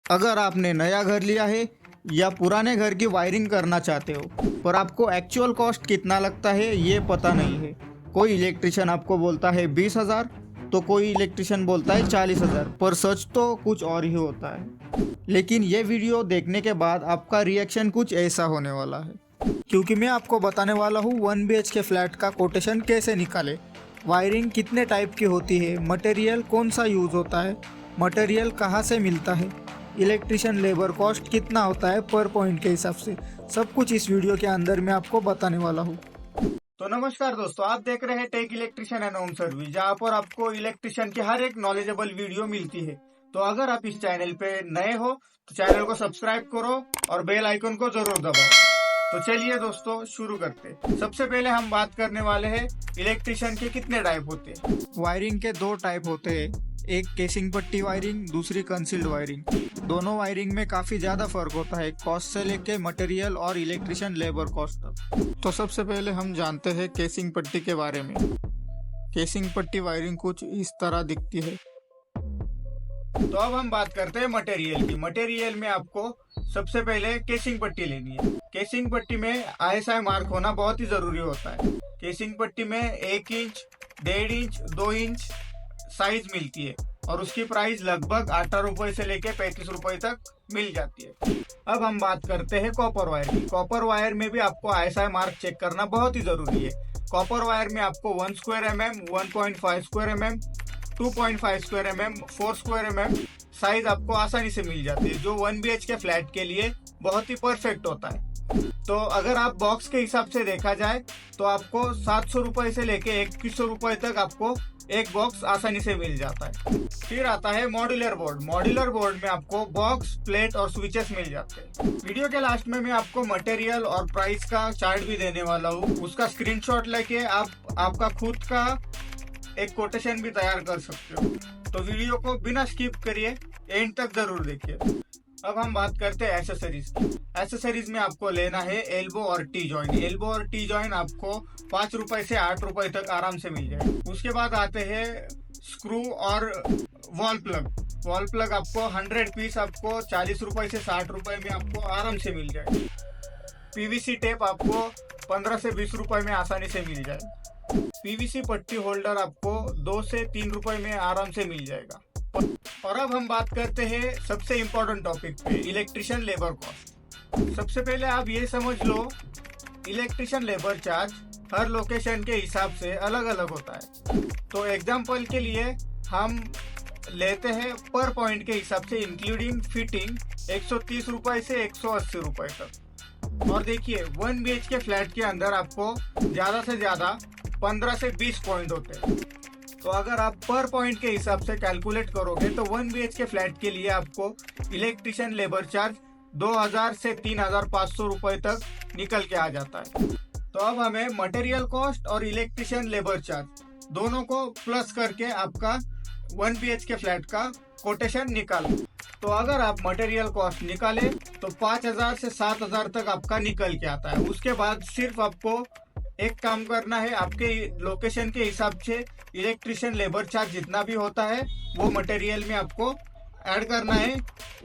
अगर आपने नया घर लिया है या पुराने घर की वायरिंग करना चाहते हो पर आपको एक्चुअल कॉस्ट कितना लगता है ये पता नहीं है। कोई इलेक्ट्रिशियन आपको बोलता है 20,000 तो कोई इलेक्ट्रिशियन बोलता है 40,000, पर सच तो कुछ और ही होता है। लेकिन ये वीडियो देखने के बाद आपका रिएक्शन कुछ ऐसा होने वाला है, क्योंकि मैं आपको बताने वाला हूँ 1 BHK फ्लैट का कोटेशन कैसे निकाले, वायरिंग कितने टाइप की होती है, मटेरियल कौन सा यूज़ होता है, मटेरियल कहाँ से मिलता है, इलेक्ट्रिशियन लेबर कॉस्ट कितना होता है पर पॉइंट के हिसाब से। सब कुछ इस वीडियो के अंदर मैं आपको बताने वाला हूँ। तो नमस्कार दोस्तों, आप देख रहे हैं tech electrician and home service, जहाँ पर आपको इलेक्ट्रिशियन की हर एक नॉलेजेबल वीडियो मिलती है। तो अगर आप इस चैनल पे नए हो तो चैनल को सब्सक्राइब करो और बेल आइकन को जरूर दबाओ। तो चलिए दोस्तों शुरू करते हैं। सबसे पहले हम बात करने वाले हैं इलेक्ट्रिशियन के कितने टाइप होते हैं। वायरिंग के 2 टाइप होते हैं, एक केसिंग पट्टी वायरिंग, दूसरी कंसील्ड वायरिंग। दोनों वायरिंग में काफी ज्यादा फर्क होता है, कॉस्ट से लेके मटेरियल और इलेक्ट्रिशियन लेबर कॉस्ट तक। तो सबसे पहले हम जानते हैं केसिंग पट्टी के बारे में। केसिंग पट्टी वायरिंग कुछ इस तरह दिखती है। तो अब हम बात करते हैं मटेरियल की। मटेरियल में आपको सबसे पहले केसिंग पट्टी लेनी है। केसिंग पट्टी में ISI मार्क होना बहुत ही जरूरी होता है। केसिंग पट्टी में 1 इंच, 1.5 इंच, 2 इंच साइज मिलती है और उसकी प्राइस लगभग 18 रुपए से लेके 35 रुपए तक मिल जाती है। अब हम बात करते हैं कॉपर वायर की। कॉपर वायर में भी आपको ISI मार्क चेक करना बहुत ही जरूरी है। कॉपर वायर में आपको 1 square mm, 1.5 square mm, 2.5 square mm, 4 square mm size आपको आसानी से मिल जाती है, जो 1 BHK फ्लैट के लिए बहुत ही परफेक्ट होता है। तो अगर आप बॉक्स के हिसाब से देखा जाए तो आपको 700 रुपए से लेके 2100 रुपए तक आपको एक बॉक्स आसानी से मिल जाता है। फिर आता है मॉड्यूलर बोर्ड। मॉड्यूलर बोर्ड में आपको बॉक्स, प्लेट और स्विचेस मिल जाते हैं। वीडियो के लास्ट में मैं आपको मटेरियल और प्राइस का चार्ट भी देने वाला हूँ। उसका स्क्रीनशॉट लेके आप आपका खुद का एक कोटेशन भी तैयार कर सकते हो। तो वीडियो को बिना स्किप करिए, एंड तक जरूर देखिए। अब हम बात करते हैं एसेसरीज की। एसेसरीज में आपको लेना है एल्बो और टी जॉइन। एल्बो और टी जॉइन आपको 5 रुपए से 8 रुपए तक आराम से मिल जाए। उसके बाद आते हैं स्क्रू और वॉल प्लग। वॉल प्लग आपको 100 पीस आपको 40 रुपए से 60 रुपए में आपको आराम से मिल जाए। PVC टेप आपको 15 से 20 रुपए में आसानी से मिल जाए। PVC पट्टी होल्डर आपको 2 से 3 रुपए में आराम से मिल जाएगा। और अब हम बात करते हैं सबसे इम्पोर्टेंट टॉपिक पे, इलेक्ट्रिशियन लेबर कॉस्ट। सबसे पहले आप ये समझ लो, इलेक्ट्रिशियन लेबर चार्ज हर लोकेशन के हिसाब से अलग अलग होता है। तो एग्जांपल के लिए हम लेते हैं पर पॉइंट के हिसाब से इंक्लूडिंग फिटिंग 130 रुपए से 180 रुपए तक। और देखिए 1 BHK फ्लैट के अंदर आपको ज्यादा से ज्यादा 15 से 20 पॉइंट होते हैं। तो अगर आप पर पॉइंट के हिसाब से कैलकुलेट करोगे तो 1 BHK फ्लैट के लिए आपको इलेक्ट्रिशियन लेबर चार्ज 2000 से 3500 रुपए तक निकल के आ जाता है। तो अब हमें मटेरियल कॉस्ट और इलेक्ट्रिशियन लेबर चार्ज दोनों को प्लस करके आपका 1 BHK फ्लैट का कोटेशन निकालें। तो अगर आप मटेरियल कॉस्ट निकालें तो 5000 से 7000 तक आपका निकल के आता है। उसके बाद सिर्फ आपको एक काम करना है, आपके लोकेशन के हिसाब से इलेक्ट्रिशियन लेबर चार्ज जितना भी होता है वो मटेरियल में आपको ऐड करना है।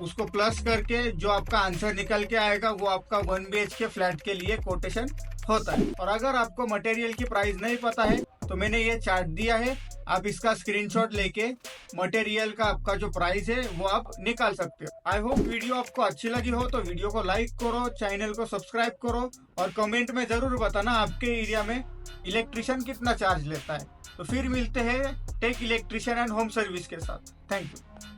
उसको प्लस करके जो आपका आंसर निकल के आएगा वो आपका 1 BHK फ्लैट के लिए कोटेशन होता है। और अगर आपको मटेरियल की प्राइस नहीं पता है तो मैंने ये चार्ट दिया है, आप इसका स्क्रीनशॉट लेके मटेरियल का आपका जो प्राइस है वो आप निकाल सकते हो। आई होप वीडियो आपको अच्छी लगी हो तो वीडियो को लाइक करो, चैनल को सब्सक्राइब करो और कमेंट में जरूर बताना आपके एरिया में इलेक्ट्रिशियन कितना चार्ज लेता है। तो फिर मिलते हैं tech electrician and home service के साथ। Thank you.